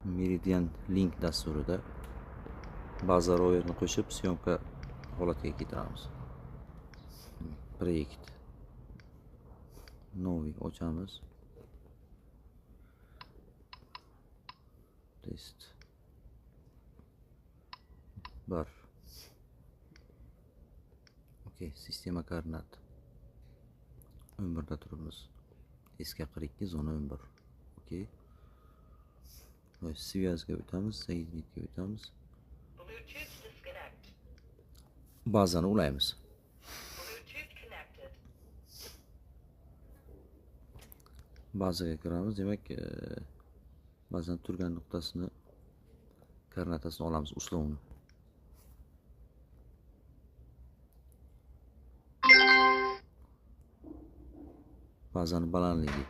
Meridian Link dasturida baza ro'yini qo'shib syomka holatiga keltiramiz. Proyekt новый ochamiz. Test 1. Okey, sistema koordinat 11 da turibmiz. SK42 zona 11. Okey. Связga o'tamiz, соединitga o'tamiz. Bazani ulaymiz. Bazaga kiramiz. Demak, bazani turgan nuqtasini koordinatasini olamiz, uslovni. Bazani balandligi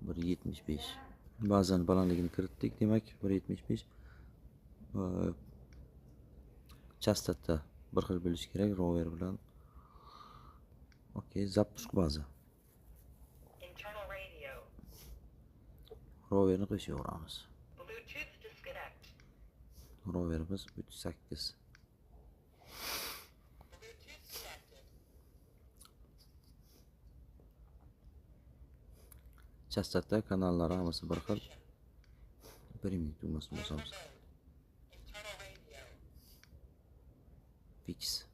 1.75. Bazani balandligini kiritdik, demak 1.75. Chastota bir xil bo'lishi kerak rover bilan. Okey, запуск baza. Roverni qo'shaveramiz. Roverimiz 38. Chastota kanallari hammasi bir xil. 1 minut tugmasini bosamiz. Fix.